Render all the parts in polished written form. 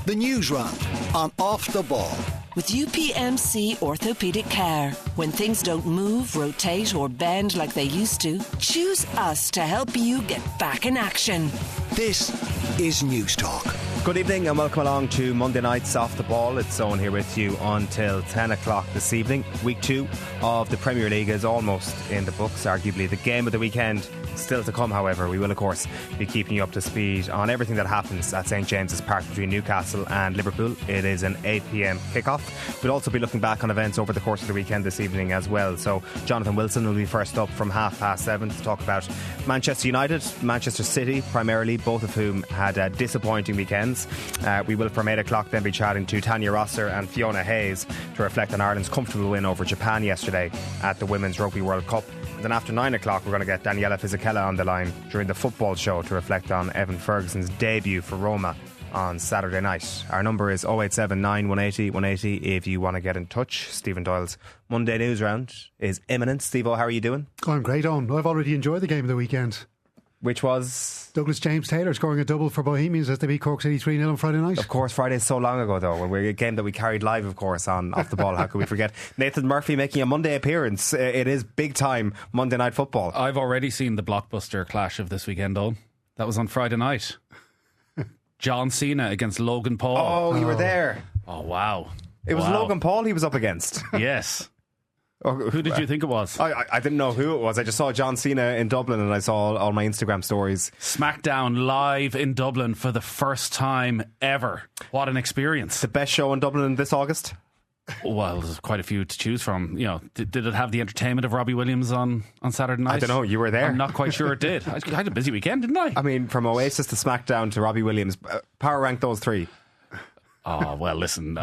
The Newsround on Off the Ball. With UPMC Orthopaedic Care. When things don't move, rotate or bend like they used to, choose us to help you get back in action. This is News Talk. Good evening and welcome along to Monday night's Off the Ball. It's Eoin here with you until 10 o'clock this evening. Week 2 of the Premier League is almost in the books. Arguably the game of the weekend still to come, however. We will of course be keeping you up to speed on everything that happens at St James's Park between Newcastle and Liverpool. It is an 8pm kickoff. We'll also be looking back on events over the course of the weekend this evening as well. So Jonathan Wilson will be first up from 7:30 to talk about Manchester United, Manchester City primarily, both of whom had disappointing weekends. We will from 8 o'clock then be chatting to Tanya Rosser and Fiona Hayes to reflect on Ireland's comfortable win over Japan yesterday at the Women's Rugby World Cup. And then after 9 o'clock we're going to get Daniela Fisichella on the line during the football show to reflect on Evan Ferguson's debut for Roma on Saturday night. Our number is 0879 180 180 if you want to get in touch. Stephen Doyle's Monday News Round is imminent. Steve-O, how are you doing? I'm great, Eoin. I've already enjoyed the game of the weekend. Which was? Douglas James Taylor scoring a double for Bohemians as they beat Cork City 3-0 on Friday night. Of course, Friday is so long ago though. We're a game that we carried live, of course, on Off the Ball. How could we forget? Nathan Murphy making a Monday appearance. It is big time Monday night football. I've already seen the blockbuster clash of this weekend, Eoin. That was on Friday night. John Cena against Logan Paul. Oh, you were there. Oh, wow. It was Logan Paul he was up against. Yes. Who did you think it was? I didn't know who it was. I just saw John Cena in Dublin and I saw all my Instagram stories. SmackDown live in Dublin for the first time ever. What an experience. The best show in Dublin this August? Well, there's quite a few to choose from. You know, did it have the entertainment of Robbie Williams on Saturday night? I don't know. You were there. I'm not quite sure it did. I had a busy weekend, didn't I? I mean, from Oasis to SmackDown to Robbie Williams, power rank those three. Oh, well, listen,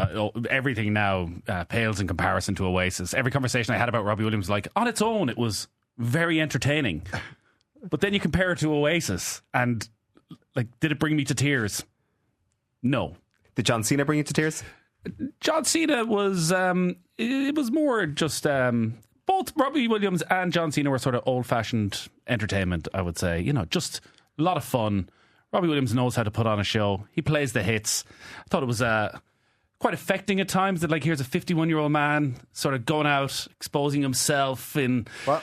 everything now pales in comparison to Oasis. Every conversation I had about Robbie Williams, like, on its own, it was very entertaining. But then you compare it to Oasis, and, like, did it bring me to tears? No. Did John Cena bring you to tears? John Cena was, it was more just, both Robbie Williams and John Cena were sort of old-fashioned entertainment, I would say. You know, just a lot of fun. Robbie Williams knows how to put on a show. He plays the hits. I thought it was quite affecting at times that, like, here's a 51-year-old man sort of going out, exposing himself in... What?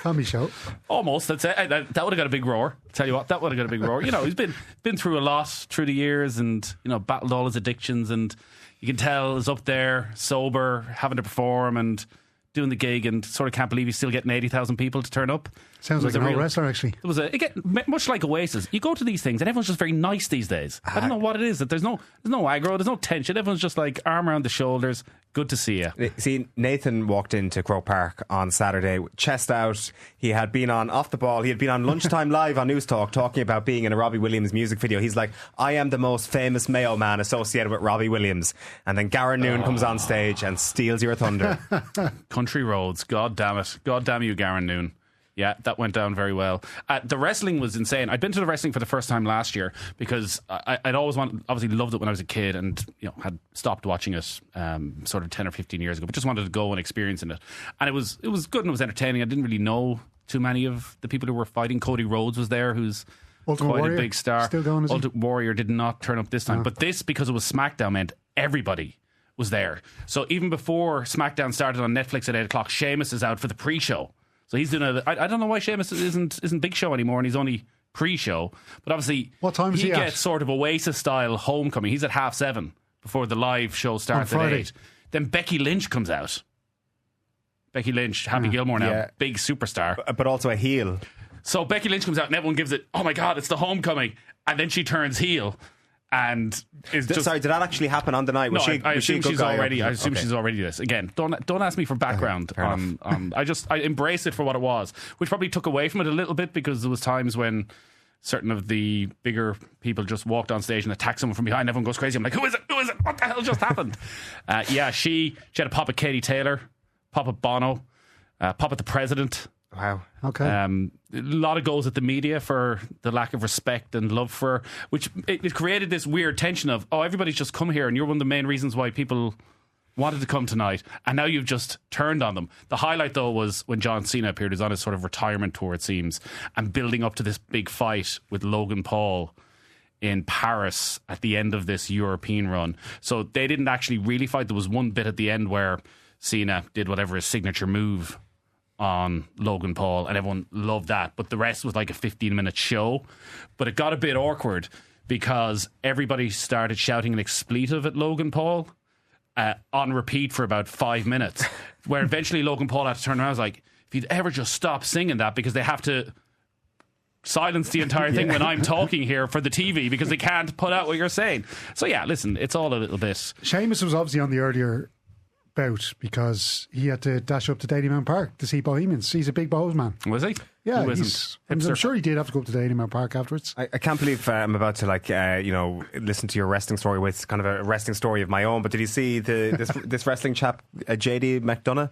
Family show. Almost. That's it. That would have got a big roar. Tell you what, that would have got a big roar. You know, he's been through a lot through the years and, you know, battled all his addictions, and you can tell he's up there, sober, having to perform and doing the gig, and sort of can't believe he's still getting 80,000 people to turn up. Sounds like a real wrestler, actually. It was again, much like Oasis. You go to these things and everyone's just very nice these days. I don't know what it is. That there's no aggro, there's no tension. Everyone's just like arm around the shoulders. Good to see you. See, Nathan walked into Croke Park on Saturday, chest out. He had been on Off the Ball. He had been on Lunchtime Live on News Talk talking about being in a Robbie Williams music video. He's like, I am the most famous Mayo man associated with Robbie Williams. And then Garen Noon comes on stage and steals your thunder. Country roads. God damn it. God damn you, Garen Noon. Yeah, that went down very well. The wrestling was insane. I'd been to the wrestling for the first time last year because I'd always obviously loved it when I was a kid, and, you know, had stopped watching it sort of 10 or 15 years ago, but just wanted to go and experience it. And it was good and it was entertaining. I didn't really know too many of the people who were fighting. Cody Rhodes was there, who's Ultimate quite Warrior. A big star. Still going, is he? Ultimate Warrior did not turn up this time, but this, because it was SmackDown, meant everybody was there. So even before SmackDown started on Netflix at 8 o'clock, Sheamus is out for the pre-show. So he's doing I don't know why Sheamus isn't Big Show anymore, and he's only pre-show. But obviously, what time is he gets at? Sort of Oasis-style homecoming. He's at 7:30 before the live show starts at 8. Then Becky Lynch comes out. Becky Lynch, Happy Gilmore now, big superstar. But also a heel. So Becky Lynch comes out and everyone gives it, oh my God, it's the homecoming. And then she turns heel. And is just, sorry, did that actually happen on the night? I assume she's already this. Again, don't ask me for background on I embrace it for what it was, which probably took away from it a little bit, because there was times when certain of the bigger people just walked on stage and attacked someone from behind. Everyone goes crazy. I'm like, who is it? What the hell just happened? She had a pop at Katie Taylor, pop at Bono, pop at the president. Wow. Okay. A lot of goes at the media for the lack of respect and love for, which it created this weird tension of, oh, everybody's just come here and you're one of the main reasons why people wanted to come tonight, and now you've just turned on them. The highlight, though, was when John Cena appeared. He was on his sort of retirement tour, it seems, and building up to this big fight with Logan Paul in Paris at the end of this European run. So they didn't actually really fight. There was one bit at the end where Cena did whatever his signature move on Logan Paul, and everyone loved that. But the rest was like a 15-minute show. But it got a bit awkward because everybody started shouting an expletive at Logan Paul on repeat for about 5 minutes, where eventually Logan Paul had to turn around. I was like, if you'd ever just stop singing that, because they have to silence the entire thing when I'm talking here for the TV, because they can't put out what you're saying. So yeah, listen, it's all a little bit. Sheamus was obviously on the earlier bout because he had to dash up to Dalymount Park to see Bohemians. He's a big Bohs man. Was he? Yeah, I'm sure he did have to go up to Dalymount Park afterwards. I can't believe I'm about to listen to your wrestling story with kind of a wrestling story of my own. But did you see this wrestling chap, JD McDonough?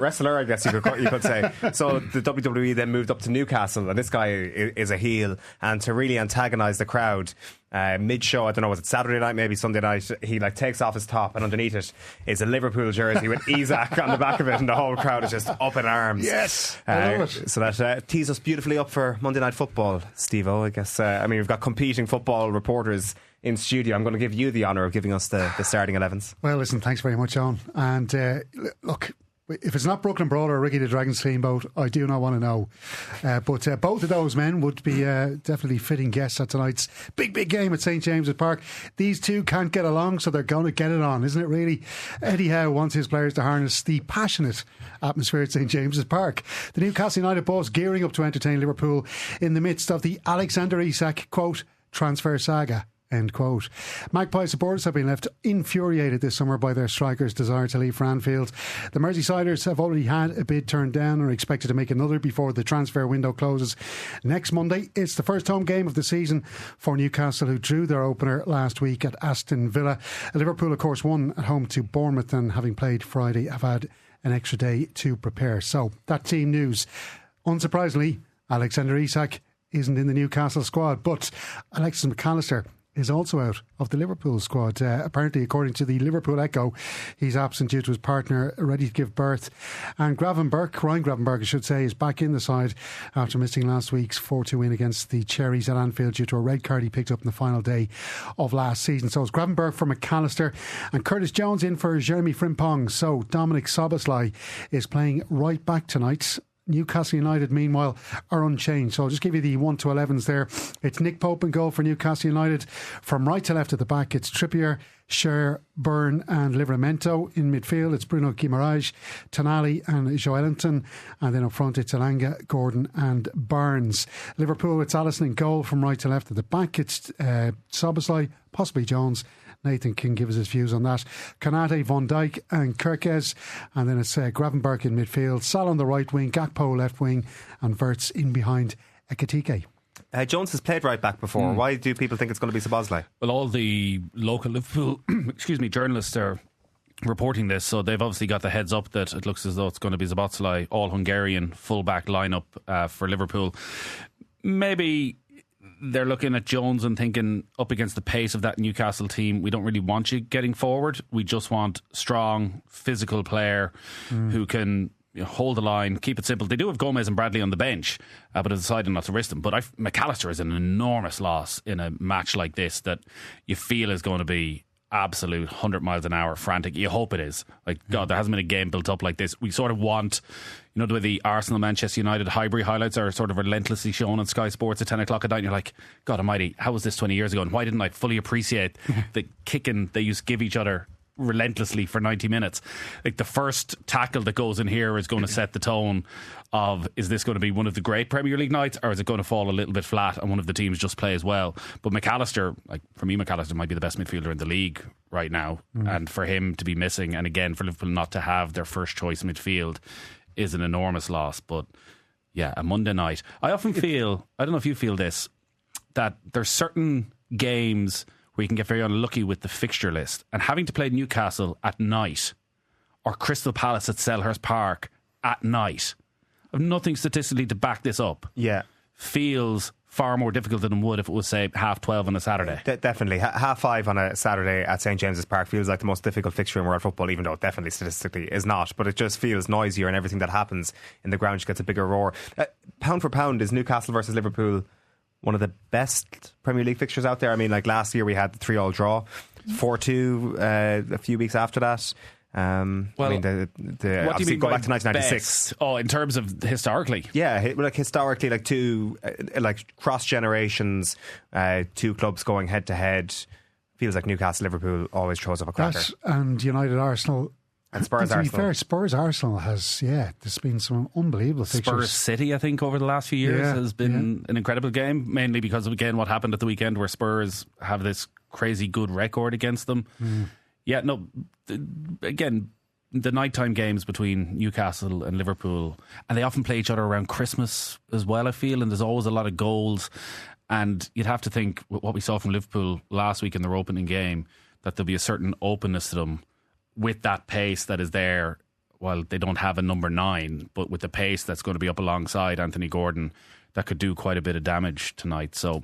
Wrestler, I guess you could say. So the WWE then moved up to Newcastle, and this guy is a heel, and to really antagonise the crowd. Mid-show, I don't know, was it Saturday night, maybe Sunday night, he takes off his top, and underneath it is a Liverpool jersey with Isak on the back of it, and the whole crowd is just up in arms. Yes, I love it. So that tees us beautifully up for Monday Night Football, Steve-O, I guess. We've got competing football reporters in studio. I'm going to give you the honour of giving us the starting 11s. Well, listen, thanks very much, Eoin. And look, if it's not Brooklyn Brawler or Ricky the Dragon Steamboat, I do not want to know. But both of those men would be definitely fitting guests at tonight's big game at St James's Park. These two can't get along, so they're going to get it on, isn't it really? Eddie Howe wants his players to harness the passionate atmosphere at St James's Park. The Newcastle United boss gearing up to entertain Liverpool in the midst of the Alexander Isak, quote, transfer saga. End quote. Magpie supporters have been left infuriated this summer by their striker's desire to leave for Anfield. The Merseysiders have already had a bid turned down and are expected to make another before the transfer window closes next Monday. It's the first home game of the season for Newcastle, who drew their opener last week at Aston Villa. Liverpool, of course, won at home to Bournemouth, and having played Friday, have had an extra day to prepare. So that team news. Unsurprisingly, Alexander Isak isn't in the Newcastle squad, but Alexis McAllister is also out of the Liverpool squad. Apparently, according to the Liverpool Echo, he's absent due to his partner ready to give birth. And Ryan Gravenberch, I should say, is back in the side after missing last week's 4-2 win against the Cherries at Anfield due to a red card he picked up in the final day of last season. So it's Gravenberch for McAllister and Curtis Jones in for Jeremy Frimpong. So Dominic Szoboszlai is playing right back tonight. Newcastle United, meanwhile, are unchanged. So I'll just give you the 1 to 11s there. It's Nick Pope in goal for Newcastle United. From right to left at the back, it's Trippier, Scher, Byrne and Livramento. In midfield, it's Bruno Guimaraes, Tonali and Joelinton. And then up front, it's Elanga, Gordon and Barnes. Liverpool, it's Alisson in goal. From right to left at the back, it's Szoboszlai, possibly Jones. Nathan can give us his views on that. Konate, Van Dijk and Kerkez. And then it's Gravenberch in midfield, Sal on the right wing, Gakpo left wing, and Wirtz in behind Ekitike. Jones has played right back before. Why do people think it's going to be Szoboszlai? Well, all the local Liverpool journalists are reporting this, so they've obviously got the heads up that it looks as though it's going to be Szoboszlai, all Hungarian full-back lineup for Liverpool. Maybe they're looking at Jones and thinking, up against the pace of that Newcastle team, we don't really want you getting forward. We just want strong, physical player who can hold the line, keep it simple. They do have Gomez and Bradley on the bench, but have decided not to risk them. But McAllister is an enormous loss in a match like this that you feel is going to be absolute 100 miles an hour frantic. You hope it is. God, there hasn't been a game built up like this. We sort of want, the way the Arsenal Manchester United Highbury highlights are sort of relentlessly shown on Sky Sports at 10 o'clock at night, and you're like, God almighty, how was this 20 years ago, and why didn't I fully appreciate the kicking they used to give each other relentlessly for 90 minutes? The first tackle that goes in here is going to set the tone of, is this going to be one of the great Premier League nights, or is it going to fall a little bit flat and one of the teams just plays well? But McAllister, for me, McAllister might be the best midfielder in the league right now, and for him to be missing, and again for Liverpool not to have their first choice midfield, is an enormous loss. But yeah, a Monday night, I often feel, I don't know if you feel this, that there's certain games where you can get very unlucky with the fixture list, and having to play Newcastle at night or Crystal Palace at Selhurst Park at night, I've nothing statistically to back this up, feels far more difficult than it would if it was, say, 12:30 on a Saturday. Definitely. 5:30 on a Saturday at St James's Park feels like the most difficult fixture in world football, even though it definitely statistically is not. But it just feels noisier, and everything that happens in the ground just gets a bigger roar. Pound for pound, is Newcastle versus Liverpool one of the best Premier League fixtures out there. I mean, like last year we had the 3-3 draw, 4-2 a few weeks after that. I mean, what do you mean go back to 1996? Best? Oh, in terms of historically, yeah, like historically, like two like cross generations, two clubs going head to head. Feels like Newcastle, Liverpool always throws up a cracker. That and United, Arsenal. And Spurs, to be Arsenal. fair, Spurs, Arsenal has, there's been some unbelievable fixtures. Spurs City, I think, over the last few years has been an incredible game, mainly because of, again, what happened at the weekend where Spurs have this crazy good record against them. Yeah, no, again, the nighttime games between Newcastle and Liverpool, and they often play each other around Christmas as well, I feel, and there's always a lot of goals. And you'd have to think, what we saw from Liverpool last week in their opening game, that there'll be a certain openness to them with that pace that is there. While they don't have a number 9, but with the pace that's going to be up alongside Anthony Gordon, that could do quite a bit of damage tonight. So,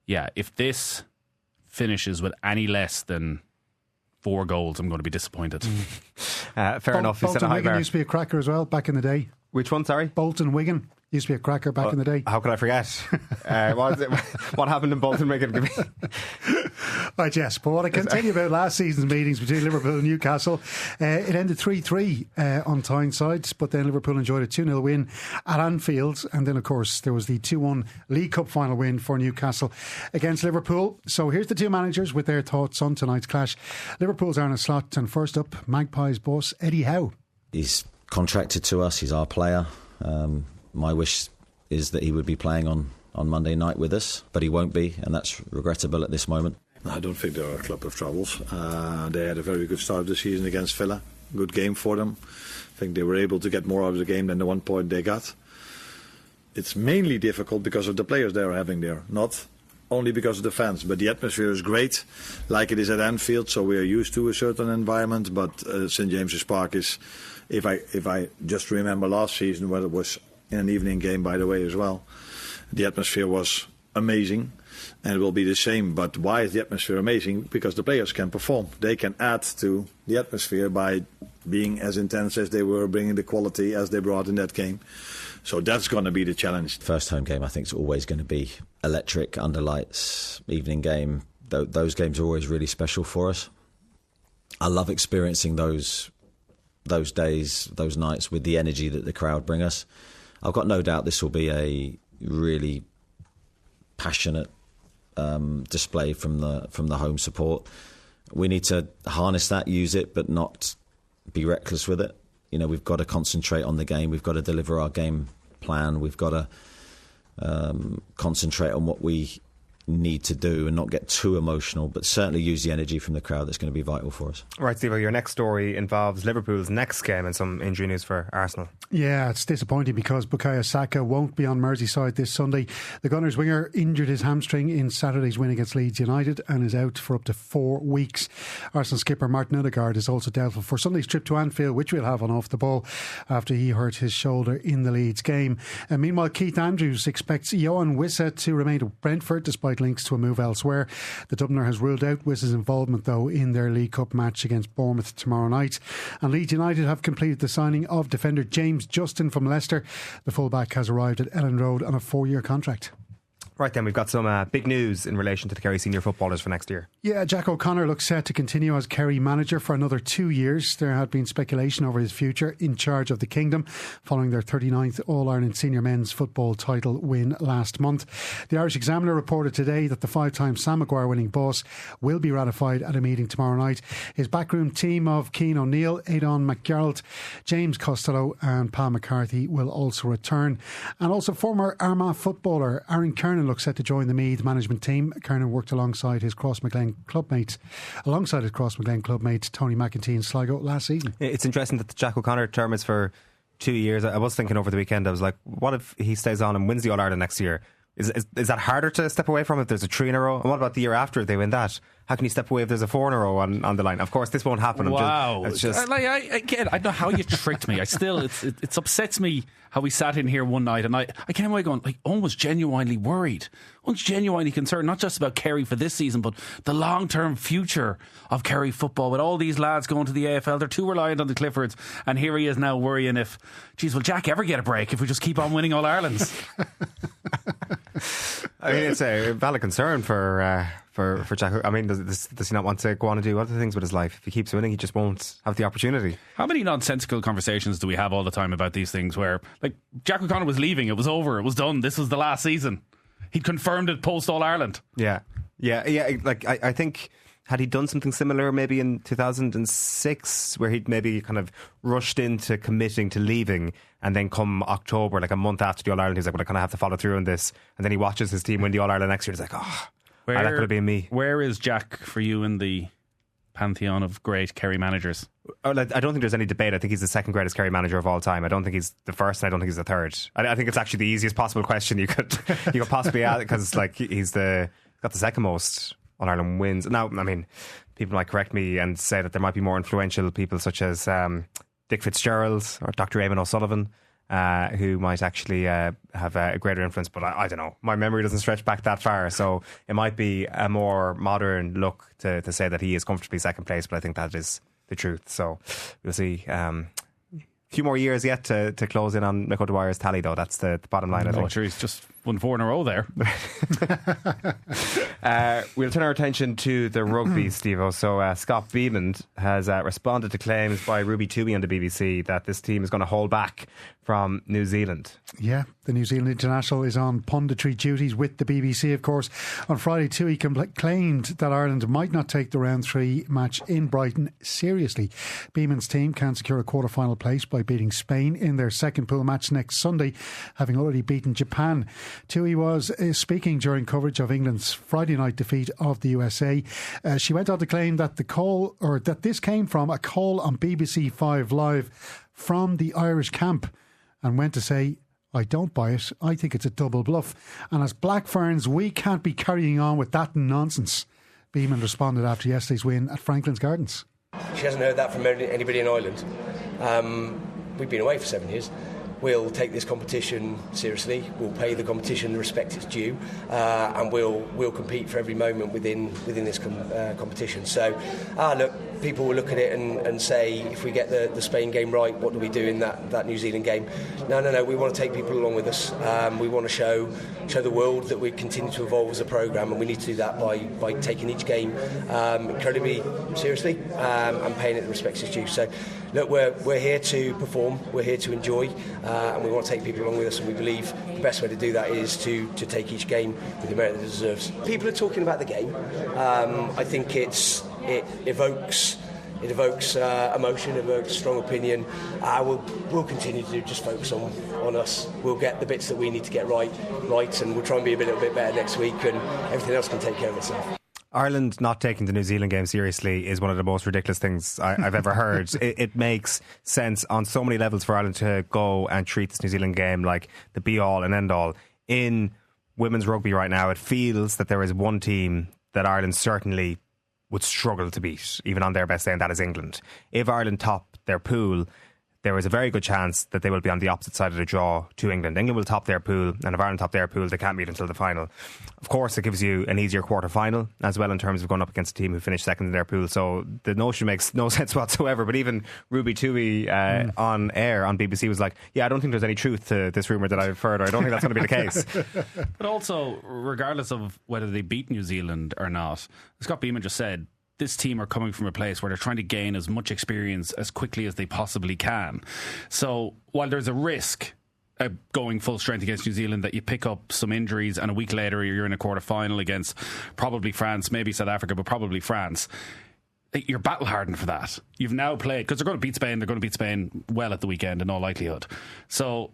yeah, if this finishes with any less than 4 goals, I'm going to be disappointed. Fair enough. Bolton Wigan used to be a cracker as well back in the day. Which one, sorry? Bolton Wigan used to be a cracker back in the day. How could I forget? What happened in Bolton Wigan? Right, yes. But what I can tell you about last season's meetings between Liverpool and Newcastle, it ended 3-3 on Tyneside, but then Liverpool enjoyed a 2-0 win at Anfield. And then, of course, there was the 2-1 League Cup final win for Newcastle against Liverpool. So here's the two managers with their thoughts on tonight's clash. Liverpool's Arne Slot, and first up, Magpies boss Eddie Howe. He's contracted to us, he's our player. My wish is that he would be playing on Monday night with us, but he won't be, and that's regrettable at this moment. I don't think they're a club of troubles. They had a very good start of the season against Villa. Good game for them. I think they were able to get more out of the game than the 1 point they got. It's mainly difficult because of the players they're having there, not only because of the fans. But the atmosphere is great, like it is at Anfield, so we are used to a certain environment. But St James's Park is, if I just remember last season, where it was in an evening game, by the way, as well, the atmosphere was amazing. And it will be the same. But why is the atmosphere amazing? Because the players can perform. They can add to the atmosphere by being as intense as they were, bringing the quality as they brought in that game. So that's going to be the challenge. First home game, I think, is always going to be electric, under lights, evening game. Those games are always really special for us. I love experiencing those days, those nights with the energy that the crowd bring us. I've got no doubt this will be a really passionate display from the home support. We need to harness that, use it, but not be reckless with it. You know, we've got to concentrate on the game. We've got to deliver our game plan. We've got to concentrate on what we need to do and not get too emotional, but certainly use the energy from the crowd. That's going to be vital for us. Right, Steve, your next story involves Liverpool's next game and some injury news for Arsenal. Yeah, it's disappointing because Bukayo Saka won't be on Merseyside this Sunday. The Gunners winger injured his hamstring in Saturday's win against Leeds United and is out for up to 4 weeks. Arsenal skipper Martin Odegaard is also doubtful for Sunday's trip to Anfield, which we'll have on Off the Ball, after he hurt his shoulder in the Leeds game. And meanwhile, Keith Andrews expects Eoin Wissa to remain at Brentford despite links to a move elsewhere. The Dubliner has ruled out Wissa's involvement, though, in their League Cup match against Bournemouth tomorrow night. And Leeds United have completed the signing of defender James Justin from Leicester. The fullback has arrived at Ellen Road on a 4-year contract. Right then, we've got some big news in relation to the Kerry senior footballers for next year. Yeah, Jack O'Connor looks set to continue as Kerry manager for another 2 years. There had been speculation over his future in charge of the Kingdom following their 39th All-Ireland Senior Men's Football title win last month. The Irish Examiner reported today that the 5-time Sam Maguire winning boss will be ratified at a meeting tomorrow night. His backroom team of Cian O'Neill, Aidan McGarrett, James Costello and Pat McCarthy will also return. And also former Armagh footballer Aaron Kernan looks set to join the Meath management team. Kernan worked alongside his Cross-Maclean clubmate Tony McEntee in Sligo last season. It's interesting that the Jack O'Connor term is for 2 years. I was thinking over the weekend, I was like, what if he stays on and wins the All-Ireland next year? Is that harder to step away from if there's a 3 in a row? And what about the year after if they win that? How can you step away if there's a 4 in a row on the line? Of course, this won't happen. Wow. I don't know how you tricked me. It upsets me how we sat in here one night and I came away going, like, Owen was genuinely worried. Owen's genuinely concerned, not just about Kerry for this season, but the long-term future of Kerry football. With all these lads going to the AFL, they're too reliant on the Cliffords, and here he is now worrying if, geez, will Jack ever get a break if we just keep on winning All-Irelands? I mean, it's a valid concern for Jack. I mean, does he not want to go on and do other things with his life? If he keeps winning, he just won't have the opportunity. How many nonsensical conversations do we have all the time about these things where, like, Jack O'Connor was leaving, it was over, it was done, this was the last season. He'd confirmed it post All-Ireland. Yeah. Like, I think, had he done something similar maybe in 2006, where he'd maybe kind of rushed into committing to leaving, and then come October, like a month after the All-Ireland, he's like, well, I kind of have to follow through on this. And then he watches his team win the All-Ireland next year, he's like, that could have been me. Where is Jack for you in the pantheon of great Kerry managers? I don't think there's any debate. I think he's the second greatest Kerry manager of all time. I don't think he's the first, and I don't think he's the third. I think it's actually the easiest possible question you could possibly ask, because like he's got the second most All-Ireland wins. Now, I mean, people might correct me and say that there might be more influential people such as Dick Fitzgerald or Dr. Eamon O'Sullivan, who might actually have a greater influence, but I don't know. My memory doesn't stretch back that far, so it might be a more modern look to say that he is comfortably second place, but I think that is the truth. So we'll see. A few more years yet to close in on Mick O'Dwyer's tally, though. That's the bottom line. I think. Sure, he's just won 4 in a row there. We'll turn our attention to the rugby, Steve-O. So Scott Beamond has responded to claims by Ruby Toohey on the BBC that this team is going to hold back from New Zealand. Yeah, the New Zealand international is on punditry duties with the BBC, of course. On Friday, Toohey claimed that Ireland might not take the round 3 match in Brighton seriously. Beamond's team can secure a quarter-final place by beating Spain in their second pool match next Sunday, having already beaten Japan. Toohey was speaking during coverage of England's Friday night defeat of the USA. She went on to claim that that this came from a call on BBC 5 Live from the Irish camp, and went to say, I don't buy it. I think it's a double bluff. And as Black Ferns, we can't be carrying on with that nonsense. Beamond responded after yesterday's win at Franklin's Gardens. She hasn't heard that from anybody in Ireland. We've been away for 7 years. We'll take this competition seriously. We'll pay the competition the respect it's due, and we'll compete for every moment within this competition. So, look, people will look at it and say, if we get the Spain game right, what do we do in that New Zealand game? No. We want to take people along with us. We want to show the world that we continue to evolve as a programme, and we need to do that by taking each game incredibly seriously and paying it the respect it's due. So, look, we're here to perform. We're here to enjoy. And we want to take people along with us, and we believe the best way to do that is to take each game with the merit that it deserves. People are talking about the game. I think it evokes emotion, evokes strong opinion. We'll continue to just focus on us. We'll get the bits that we need to get right, and we'll try and be a little bit better next week, and everything else can take care of itself. Ireland not taking the New Zealand game seriously is one of the most ridiculous things I've ever heard. It makes sense on so many levels for Ireland to go and treat this New Zealand game like the be-all and end-all. In women's rugby right now, it feels that there is one team that Ireland certainly would struggle to beat, even on their best day, and that is England. If Ireland top their pool, there is a very good chance that they will be on the opposite side of the draw to England. England will top their pool, and if Ireland top their pool, they can't meet until the final. Of course, it gives you an easier quarter-final as well in terms of going up against a team who finished second in their pool, so the notion makes no sense whatsoever. But even Ruby Toohey on air on BBC was like, I don't think there's any truth to this rumour that I've heard, or I don't think that's going to be the case. But also, regardless of whether they beat New Zealand or not, Scott Beamond just said, this team are coming from a place where they're trying to gain as much experience as quickly as they possibly can. So while there's a risk going full strength against New Zealand that you pick up some injuries and a week later you're in a quarter final against probably France, maybe South Africa, but probably France, you're battle hardened for that. You've now played, because they're going to beat Spain well at the weekend in all likelihood. So,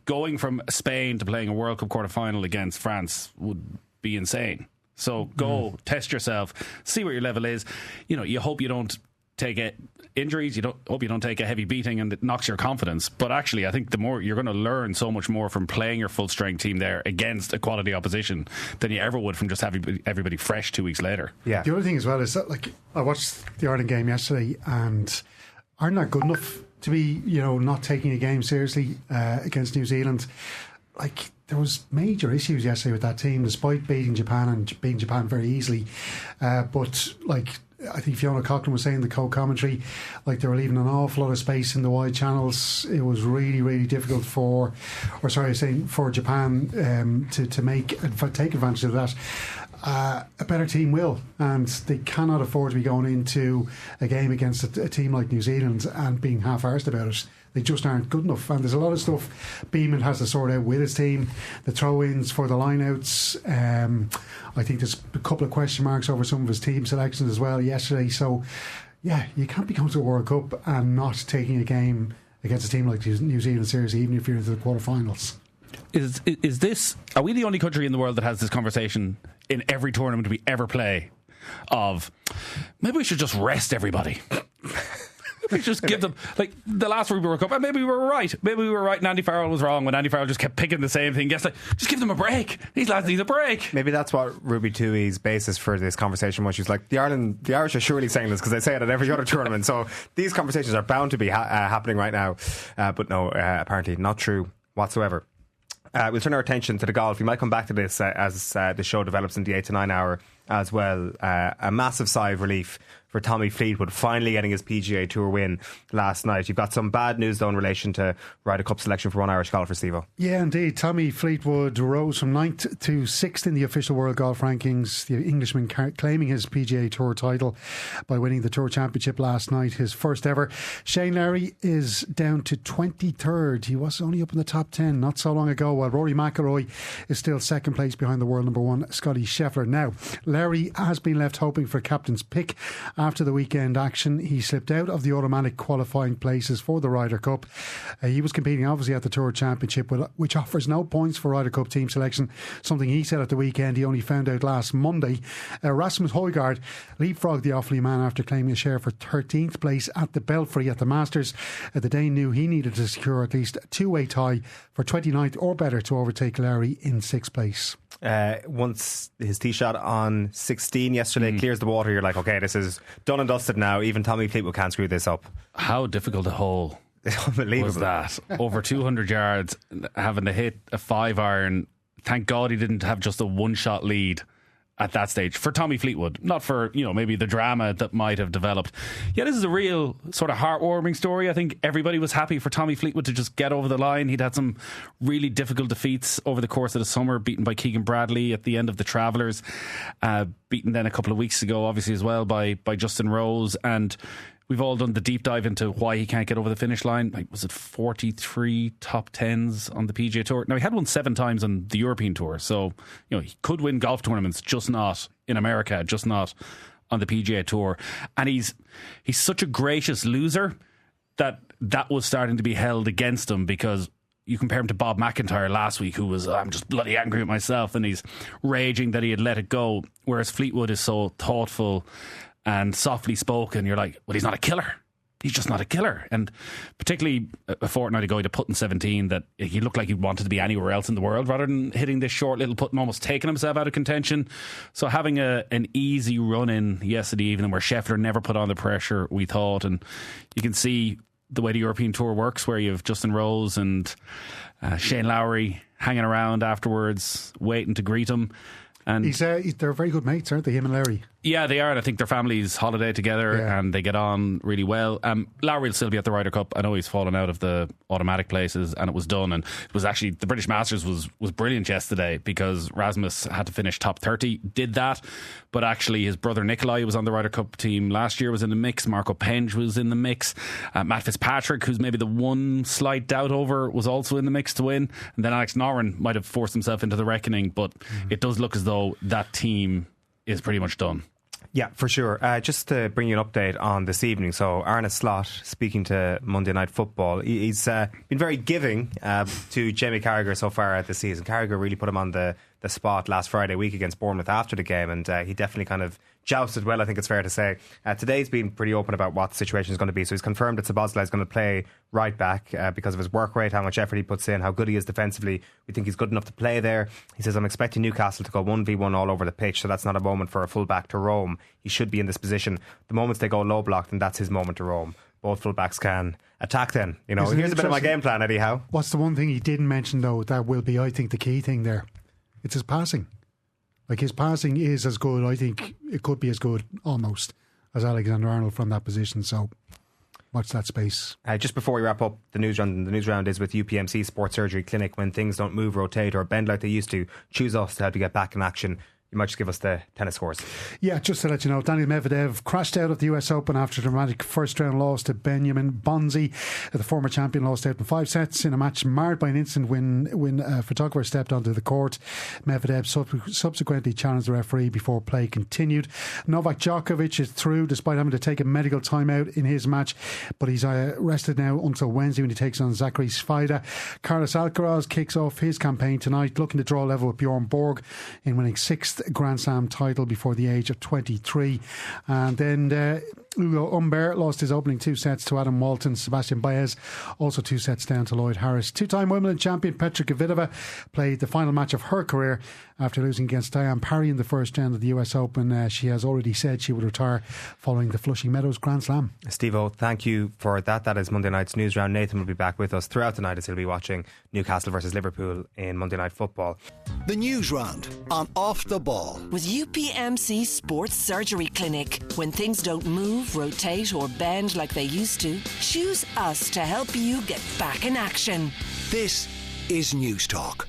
going from Spain to playing a World Cup quarter final against France would be insane. So go test yourself, see what your level is. You hope you don't take injuries. Hope you don't take a heavy beating and it knocks your confidence. But actually, I think the more you're going to learn so much more from playing your full strength team there against a quality opposition than you ever would from just having everybody fresh 2 weeks later. Yeah. The other thing as well is that, like, I watched the Ireland game yesterday, and Ireland are good enough to be, not taking a game seriously against New Zealand. Like, there was major issues yesterday with that team, despite beating Japan very easily. But like, I think Fiona Cochran was saying in the co-commentary, like they were leaving an awful lot of space in the wide channels. It was really, really difficult for Japan to take advantage of that. A better team will, and they cannot afford to be going into a game against a team like New Zealand and being half-arsed about it. They just aren't good enough, and there's a lot of stuff Beeman has to sort out with his team. The throw-ins for the line-outs, I think there's a couple of question marks over some of his team selections as well yesterday. So yeah, you can't be coming to the World Cup and not taking a game against a team like New Zealand seriously, even if you're into the quarterfinals. Is this, are we the only country in the world that has this conversation in every tournament we ever play of maybe we should just rest everybody? We just give them, like the last Rugby World Cup, and maybe we were right and Andy Farrell was wrong when Andy Farrell just kept picking the same thing. Yes, like, just give them a break. These lads need a break. Maybe that's what Ruby Tui's basis for this conversation was. She was like, the Irish are surely saying this because they say it at every other tournament, so these conversations are bound to be happening right now. But no, apparently not true whatsoever. We'll turn our attention to the golf. We might come back to this as the show develops in the 8 to 9 hour as well. A massive sigh of relief for Tommy Fleetwood finally getting his PGA Tour win last night. You've got some bad news though in relation to Ryder Cup selection for one Irish golfer, Steve-O. Yeah, indeed. Tommy Fleetwood rose from 9th to 6th in the official world golf rankings. The Englishman claiming his PGA Tour title by winning the Tour Championship last night, his first ever. Shane Lowry is down to 23rd. He was only up in the top 10 not so long ago, while Rory McIlroy is still second place behind the world number one, Scotty Scheffler. Now, Lowry has been left hoping for a captain's pick after the weekend action. He slipped out of the automatic qualifying places for the Ryder Cup. He was competing obviously at the Tour Championship, which offers no points for Ryder Cup team selection, something he said at the weekend he only found out last Monday. Rasmus Højgaard leapfrogged the Offaly man after claiming a share for 13th place at the Belfry at the Masters. The Dane knew he needed to secure at least a two-way tie for 29th or better to overtake Lowry in 6th place. Once his tee shot on 16 yesterday clears the water, you're like, okay, this is done and dusted now. Even Tommy Fleetwood can't screw this up. How difficult a hole was that? Over 200 yards, having to hit a 5-iron. Thank God he didn't have just a one-shot lead at that stage for Tommy Fleetwood, not for, maybe the drama that might have developed. Yeah, this is a real sort of heartwarming story. I think everybody was happy for Tommy Fleetwood to just get over the line. He'd had some really difficult defeats over the course of the summer, beaten by Keegan Bradley at the end of the Travellers, beaten then a couple of weeks ago obviously as well by Justin Rose, and we've all done the deep dive into why he can't get over the finish line. Like, was it 43 top 10s on the PGA Tour? Now, he had won 7 times on the European Tour, so he could win golf tournaments, just not in America, just not on the PGA Tour. And he's such a gracious loser that was starting to be held against him, because you compare him to Bob McIntyre last week, who was, I'm just bloody angry at myself, and he's raging that he had let it go, whereas Fleetwood is so thoughtful and softly spoken. You're like, well, he's not a killer. He's just not a killer. And particularly a fortnight ago, he'd have put in 17 that he looked like he wanted to be anywhere else in the world rather than hitting this short little putt and almost taking himself out of contention. So having an easy run in yesterday evening where Scheffler never put on the pressure, we thought, and you can see the way the European Tour works, where you have Justin Rose and Shane Lowry hanging around afterwards, waiting to greet him. And they're very good mates, aren't they, him and Larry? Yeah, they are, and I think their families holiday together and they get on really well. Lowry will still be at the Ryder Cup. I know he's fallen out of the automatic places, and it was done, and it was actually, the British Masters was brilliant yesterday, because Rasmus had to finish top 30, did that, but actually his brother Nikolai, who was on the Ryder Cup team last year, was in the mix. Marco Penge was in the mix. Matt Fitzpatrick, who's maybe the one slight doubt over, was also in the mix to win, and then Alex Noren might have forced himself into the reckoning, but it does look as though that team is pretty much done. Yeah, for sure. Just to bring you an update on this evening. So Arne Slot, speaking to Monday Night Football, he's been very giving to Jamie Carragher so far this season. Carragher really put him on the spot last Friday week against Bournemouth after the game, and he definitely kind of jousted well, I think it's fair to say. Today he's been pretty open about what the situation is going to be. So he's confirmed that Szoboszlai is going to play right back because of his work rate, how much effort he puts in, how good he is defensively. We think he's good enough to play there. He says, I'm expecting Newcastle to go 1v1 all over the pitch, so that's not a moment for a full back to roam. He should be in this position. The moments they go low block, then that's his moment to roam. both fullbacks can attack then. You know, Isn't it here's a bit of my game plan, Eddie Howe. What's the one thing he didn't mention, though, that will be, I think, the key thing there? It's his passing. Like, his passing is as good, I think it could be as good, almost, as Alexander-Arnold from that position. So, watch that space. Just before we wrap up the newsround is with UPMC Sports Surgery Clinic. When things don't move, rotate or bend like they used to, choose us to help you get back in action. You might just give us the tennis scores. Yeah, just to let you know, Daniil Medvedev crashed out of the US Open after a dramatic first round loss to Benjamin Bonzi. The former champion lost out in 5 sets in a match marred by an incident when a photographer stepped onto the court. Medvedev subsequently challenged the referee before play continued. Novak Djokovic is through despite having to take a medical timeout in his match, but he's rested now until Wednesday when he takes on Zachary Svajda. Carlos Alcaraz kicks off his campaign tonight, looking to draw level with Bjorn Borg in winning 6th Grand Slam title before the age of 23. And then Ugo Humbert lost his opening 2 sets to Adam Walton. Sebastian Baez also 2 sets down to Lloyd Harris. 2-time Wimbledon champion Petra Kvitova played the final match of her career after losing against Diane Parry in the first round of the US Open. She has already said she would retire following the Flushing Meadows Grand Slam. Steve-O, thank you for that. That is Monday night's news round. Nathan will be back with us throughout the night as he'll be watching Newcastle versus Liverpool in Monday Night Football. The news round on Off the Ball with UPMC Sports Surgery Clinic. When things don't move, rotate or bend like they used to, choose us to help you get back in action. This is News Talk.